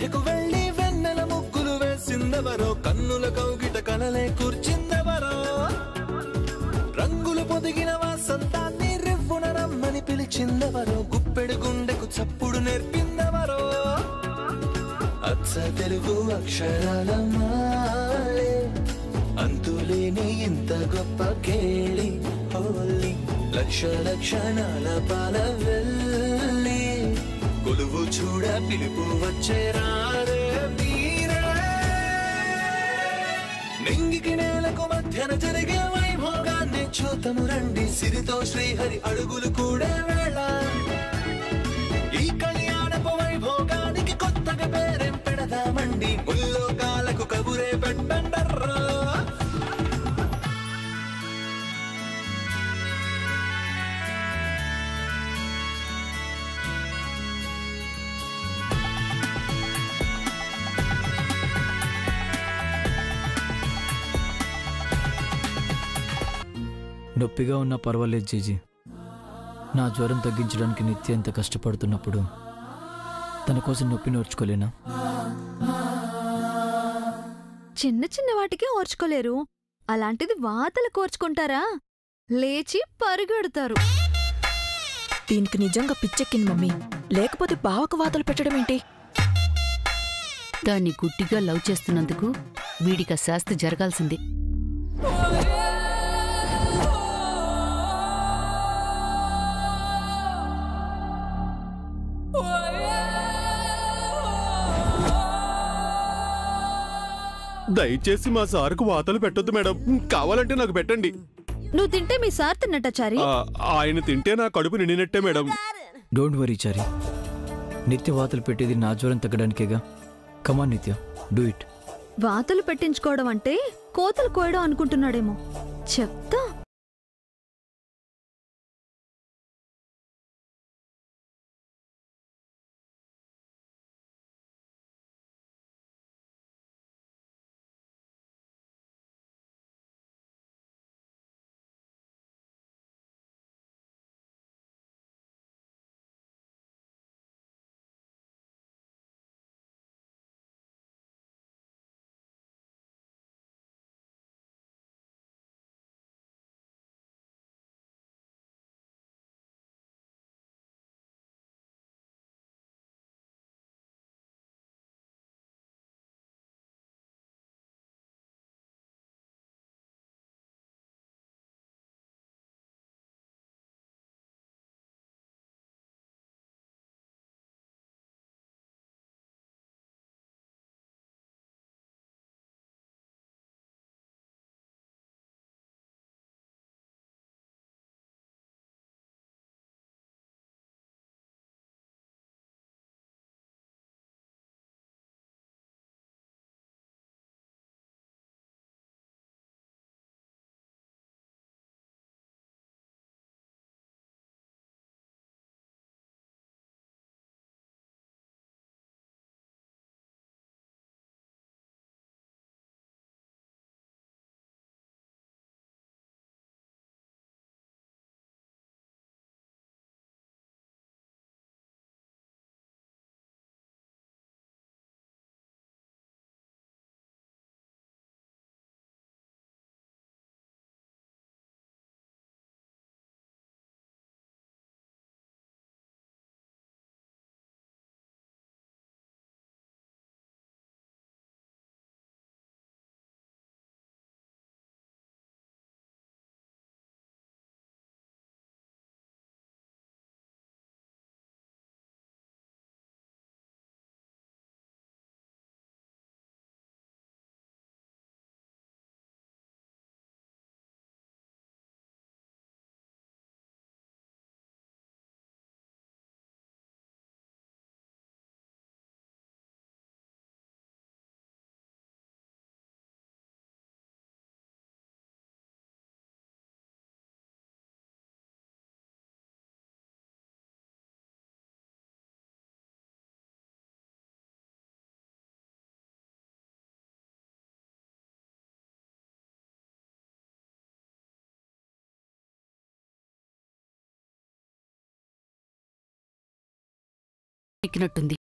మధ్యకు వెళ్ళి వెన్నెల ముగ్గులు వేసిందెవరో, కన్నుల కౌగిట కలలే కూర్చిందెవరో, రంగులు పొదిగిన వాసంతాన్ని రివ్వున రమ్మని పిలిచిందెవరో, గుప్పెడు గుండెకు చప్పుడు నేర్పిందెవరో, అచ్చ తెలుగు అక్షరాల మాలే అంతులేని ఇంత గొప్ప కేళి హోలీ, లక్ష లక్షణాల పాల వెళ్ళి కొలువు చూడ పిలుపు వచ్చేరారే మీరే. నింగికి నేలకు మధ్యన జరిగే వైభోగాన్ని చూతము రండి, సిరితో శ్రీహరి అడుగులు కూడే వేళ, ఈ కళ్యాణపు వైభోగానికి కొత్తగా పేరేం పెడదామండి, ముల్లోకాలకు కబురే పెట్టండర్రా. నొప్పిగా ఉన్నా పర్వాలేదు జీజీ, నా జ్వరం తగ్గించడానికి నిత్య ఎంత కష్టపడుతున్నప్పుడు తన కోసం నొప్పి నోర్చుకోలేనా? చిన్న చిన్న వాటికి ఓర్చుకోలేరు, అలాంటిది వాతలు కోర్చుకుంటారా? లేచి పరిగెడతారు. దీనికి నిజంగా పిచ్చెక్కింది మమ్మీ, లేకపోతే బావకు వాతలు పెట్టడం ఏంటి? దాన్ని గుడ్డిగా లవ్ చేస్తున్నందుకు వీడికి శాస్తి జరగాల్సింది. దయచేసి మా సార్కు వాతలు పెట్టొద్దు మేడం, కావాలంటే నాకు పెట్టండి. నువ్వు తింటే మీ సార్ తిన్నట్ట చారి? ఆయన తింటే నా కడుపు నిండినట్టే మేడం. డోంట్ వరీ చారి, నిత్య వాతలు పెట్టేది నా జ్వరం తగ్గడానికేగా. కమాన్ నిత్య, డూ ఇట్. వాతలు పెట్టించుకోవడం అంటే కోతలు కోయడం అనుకుంటున్నాడేమో, చెప్తా. ఎక్కినట్టుంది.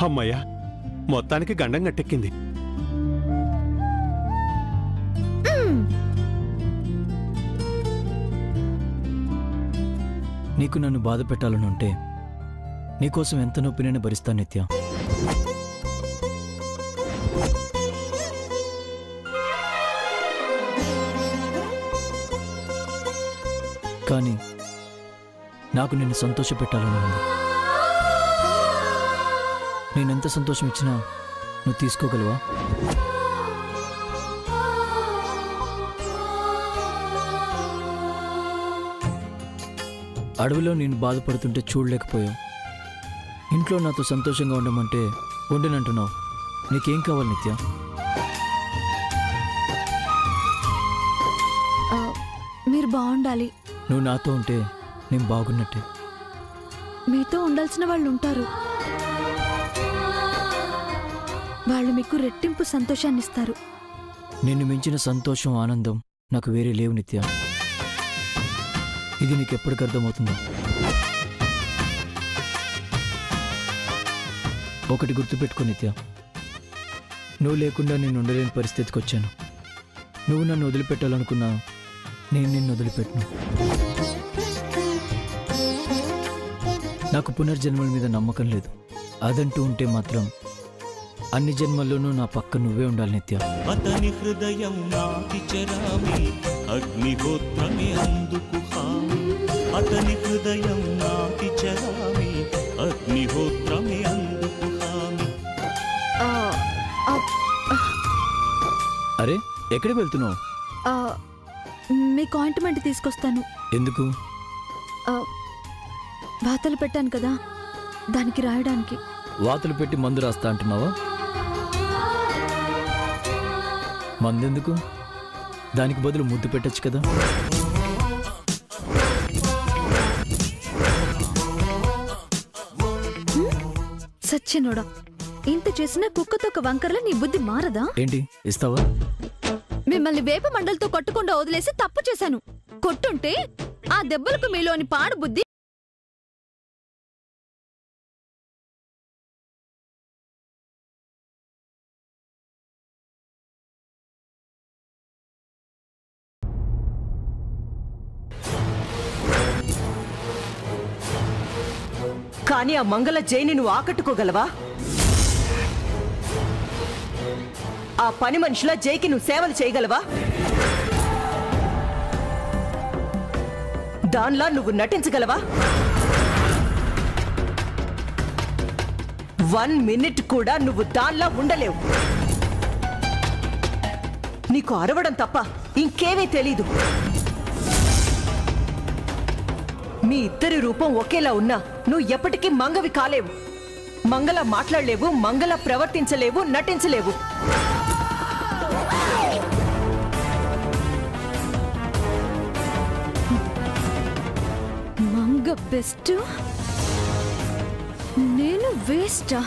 అమ్మయ్యా, మొత్తానికి గండం గట్టెక్కింది. నీకు నన్ను బాధ పెట్టాలని ఉంటే నీకోసం ఎంత నొప్పినైనా భరిస్తాను నిత్య. కానీ నాకు నిన్ను సంతోష పెట్టాలని ఉంది. నేనెంత సంతోషం ఇచ్చినా నువ్వు తీసుకోగలవా? అడవిలో నేను బాధపడుతుంటే చూడలేకపోయావు. ఇంట్లో నాతో సంతోషంగా ఉండమంటే ఉండనంటున్నావు. నీకేం కావాలి నిత్య? మీరు బాగుండాలి. నువ్వు నాతో ఉంటే నేను బాగున్నట్టే. మీతో ఉండాల్సిన వాళ్ళు ఉంటారు. వాళ్ళు మీకు రెట్టింపు సంతోషాన్ని ఇస్తారు. నిన్ను మించిన సంతోషం, ఆనందం నాకు వేరే లేవు నిత్య. ఇది నీకెప్పటికి అర్థమవుతుందో? ఒకటి గుర్తుపెట్టుకో నిత్య, నువ్వు లేకుండా నేను ఉండలేని పరిస్థితికి వచ్చాను. నువ్వు నన్ను వదిలిపెట్టాలనుకున్నా నేను నిన్ను వదిలిపెట్టను. నాకు పునర్జన్మల మీద నమ్మకం లేదు. అదంటూ ఉంటే మాత్రం అన్ని జన్మల్లోనూ నా పక్క నువ్వే ఉండాలి నిత్య. అతని హృదయం నాటి చరామి, అగ్నిహోత్రమే అందుకు హామి. అతని హృదయం నాటి చరామి, అగ్నిహోత్రమే అందుకు హామి. అరే, ఎక్కడికి వెళ్తున్నావు? మీకు ఆయింట్మెంట్ తీసుకొస్తాను. ఎందుకు? వాతలు పెట్టాను కదా, దానికి రాయడానికి. వాతలు పెట్టి మందు రాస్తా అంటున్నావా? మందెందుకు? దానికి బదులు ముద్దు పెట్టచ్చు కదా. సచ్చినోడా, ఇంత చేసిన కుక్కతో ఒక వంకరలో నీ బుద్ధి మారదా? ఏంటి ఇస్తావా? మిమ్మల్ని వేప మండలతో కొట్టకుండా వదిలేసి తప్పు చేశాను. కొట్టుంటే ఆ దెబ్బలకు మీలోని పాడు బుద్ధి కానీ ఆ మంగళ జైని నువ్వు ఆకట్టుకోగలవా? ఆ పని మనుషుల జైకి నువ్వు సేవలు చేయగలవా? దానిలా నువ్వు నటించగలవా? 1 మినిట్ కూడా నువ్వు దానిలా ఉండలేవు. నీకు అరవడం తప్ప ఇంకేమీ తెలీదు. మీ ఇద్దరి రూపం ఒకేలా ఉన్నా నువ్వు ఎప్పటికీ మంగవి కాలేవు. మంగళ మాట్లాడలేవు, మంగళ ప్రవర్తించలేవు, నటించలేవు. మంగ బెస్ట్, నేను వేస్టా?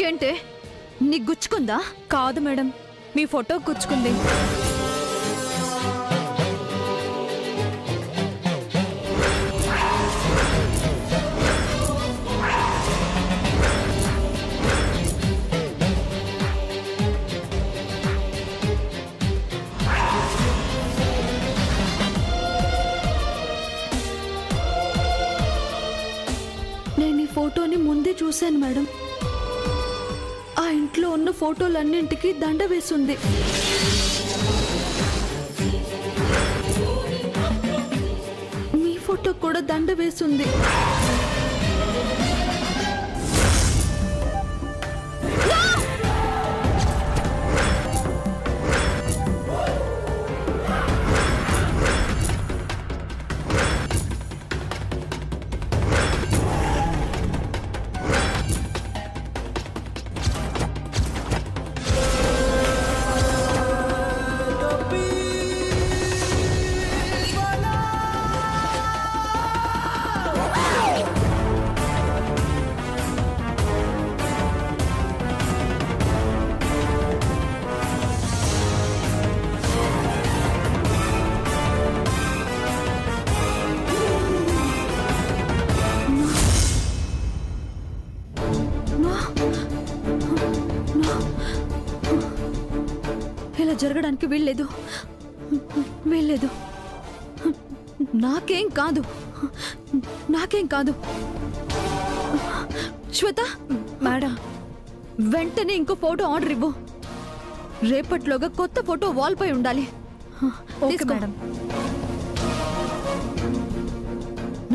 ఏంటే నీకు గుచ్చుకుందా? కాదు మేడం, మీ ఫోటో గుచ్చుకుంది. నేను ఈ ఫోటోని ముందే చూశాను మేడం. ఆ ఇంట్లో ఉన్న ఫోటోలన్నింటికి దండ వేసుంది. మీ ఫోటో కూడా దండ వేసుంది. ఇలా జరగడానికి వీల్లేదు. నాకేం కాదు. శ్వేత మేడం, వెంటనే ఇంకో ఫోటో ఆర్డర్ ఇవ్వు. రేపట్లోగా కొత్త ఫోటో వాల్ పై ఉండాలి. ఓకే తీసుకో. మేడం.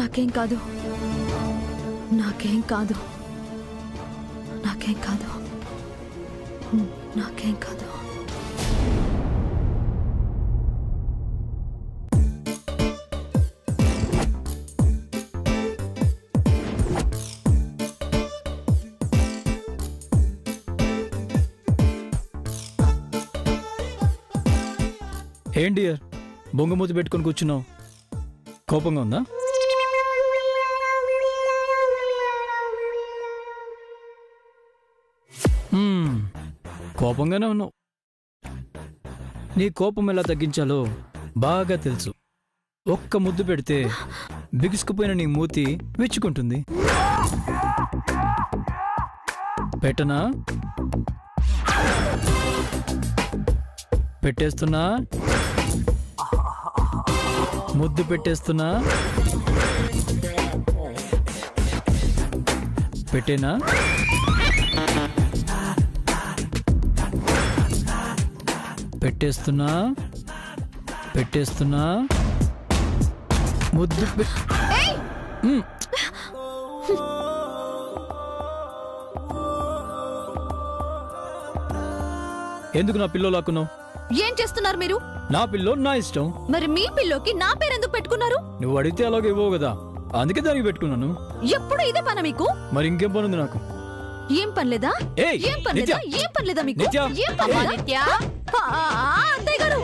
నాకేం కాదు. ఏం డియర్, బొంగమూతి పెట్టుకొని కూర్చున్నావు? కోపంగా ఉందా? కోపంగానే ఉన్నావు. నీ కోపం ఎలా తగ్గించాలో బాగా తెలుసు. ఒక్క ముద్దు పెడితే బిగుసుకుపోయిన నీ మూతి విచ్చుకుంటుంది. పెట్టనా? పెట్టేస్తున్నా. ముద్దు పెట్టేస్తున్నా. పెట్టేనా? పెట్టేస్తున్నా. ముద్దు ఎందుకు నా పిల్లో లాక్కున్నావు? ఏం చేస్తున్నారు మీరు? నా పిల్లో నా ఇష్టం. మరి మీ పిల్లోకి నా పేరెందుకు పెట్టుకున్నారు? నువ్వు అడిగితే అలాగే ఇవ్వవు కదా, అందుకే దానికి పెట్టుకున్నాను. ఎప్పుడు ఇదే పని మీకు? మరి ఇంకేం పని ఉంది నాకు? ఏం పనిలేదా? ఏయ్, ఏం పనిలేదా? నిత్య! ఏం పనిలేదా మీకు? నిత్య! ఏం పనిలేదా? అత్తయ్య గారు,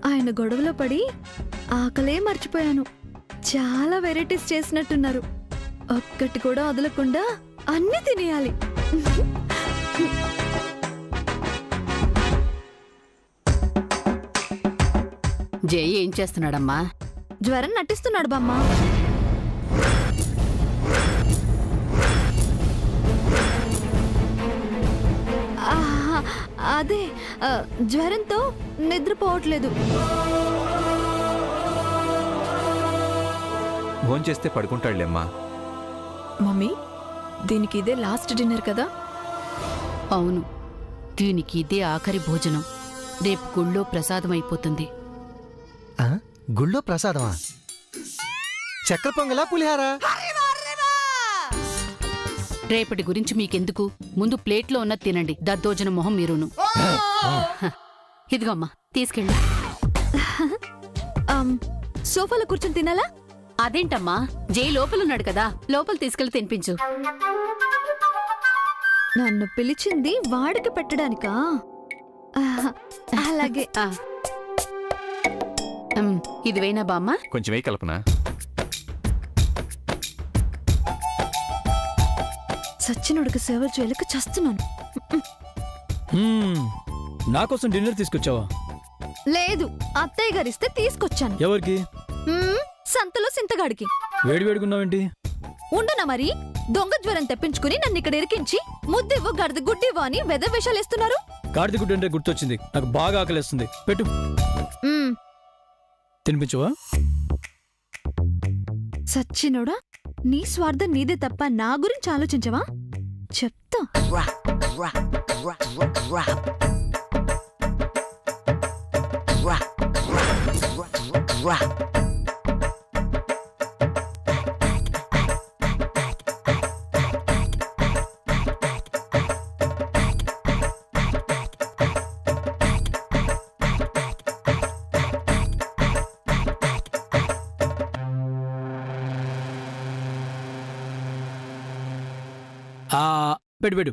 ఆయన గొడవలో పడి ఆకలే మర్చిపోయాను. చాలా వెరైటీస్ చేసినట్టున్నారు. ఒక్కటి కూడా వదలకుండా అన్ని తినేయాలి. జై ఏం చేస్తున్నాడమ్మా? జ్వరం నటిస్తున్నాడు బామ్మ. అదే జ్వరంతో నిద్రపోవట్లేదు. భోంచేస్తే పడుకుంటాడులేమ్మా. మమ్మీ, దీనికి ఇదే లాస్ట్ డిన్నర్ కదా? అవును, దీనికి ఇదే ఆఖరి భోజనం. రేపు గుళ్ళో ప్రసాదం అయిపోతుంది. గుళ్ళో ప్రసాదమా? చక్కెర పొంగలా పులిహారా? రేపటి గురించి మీకెందుకు, ముందు ప్లేట్లో ఉన్న తినండి. దద్దోజన మొహం మీరును. ఇదిగో అమ్మా, తీసుకెళ్ళి. సోఫాలో కూర్చొని తినాలా? అదేంటమ్మా, జై లోపలున్నాడు కదా, లోపల తీసుకెళ్లి తినిపించు. నన్ను పిలిచింది వాడికి పెట్టడానికా? అలాగే. ఇది వేనా బామ్మ? కొంచెం వేయి కల్పన. సచ్చినుడికి సేవ చేయలేక చస్తున్నాను. నాకోసం డిన్నర్ తీసుకొచ్చావా? లేదు, అత్తయ్య గారిస్తే తీసుకొచ్చాను. ఎవరికి? సంతలో సింతగాడికి. వేడివేడుకున్నావేంటి? ఉండనా మరి? దొంగ జ్వరం తెప్పించుకుని నన్ను ఇక్కడ ఇరికించి ముద్దివ్వు గడిది గుడ్డివ్వు అని వెదవేషాలేస్తున్నారు. గాడిద గుడ్డు అంటే గుర్తొచ్చింది, నాకు బాగా ఆకలేస్తుంది. పెట్టు. తినిపించవా? సచ్చినోడా, నీ స్వార్థం నీదే తప్ప నా గురించి ఆలోచించవా? చెప్తా. పెట్టు పెట్టు.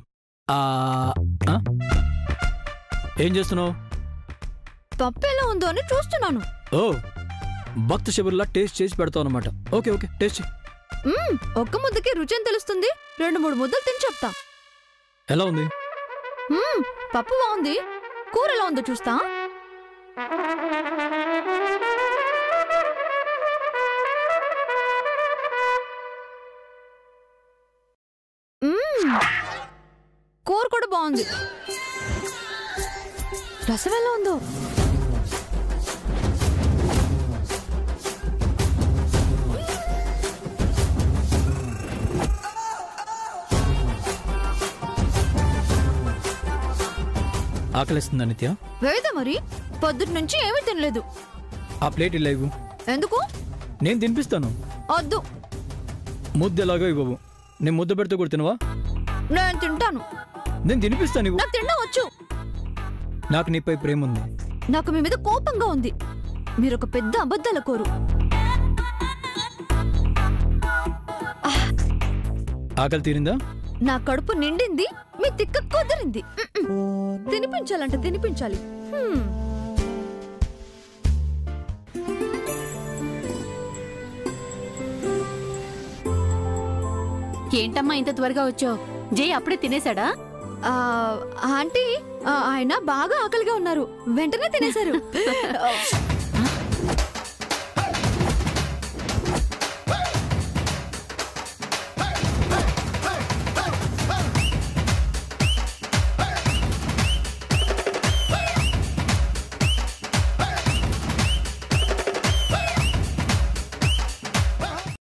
ఏం చేస్తున్నావు? పప్పు ఎలా ఉందో అని చూస్తున్నాను. ఓ, భక్త శబరిలా టేస్ట్ చేసి పెడతావు అనమాట. Okay okay, taste. ఒక్క ముద్దకి రుచి అని తెలుస్తుంది. 2-3 ముద్దలు తిని చెప్తా. ఎలా ఉంది? పప్పు బాగుంది. కూర ఎలా ఉందో చూస్తా. కూర కూడా బాగుంది. రసం ఎలా ఉందో? ఆకలిస్తుందా నిత్య? వేదా మరి, పొద్దుటి నుంచి ఏమీ తినలేదు. ఆ ప్లేట్ ఇలా ఇవ్వు. ఎందుకు? నేను తినిపిస్తాను. వద్దు. ముద్ద ఎలాగో ఇవ్వవు. నేను ముద్ద పెడితే కూడా తినవా? నేను తింటాను. నేను తినిపిస్తాను. ఇవ్వు. నాకు తినడం వచ్చు. నాకు నీపై ప్రేమ ఉంది. నాకు మీ మీద కోపంగా ఉంది. మీరొక పెద్ద అబద్ధాల కోరు. ఆకలి తీరిందా? నా కడుపు నిండింది, మీ తిక్క కుదిరింది. తినిపించాలంటే తినిపించాలి. ఏంటమ్మా ఇంత త్వరగా వచ్చావు? జై అప్పుడే తినేశాడా? ఆంటీ, ఆయన బాగా ఆకలిగా ఉన్నారు, వెంటనే తినేశారు.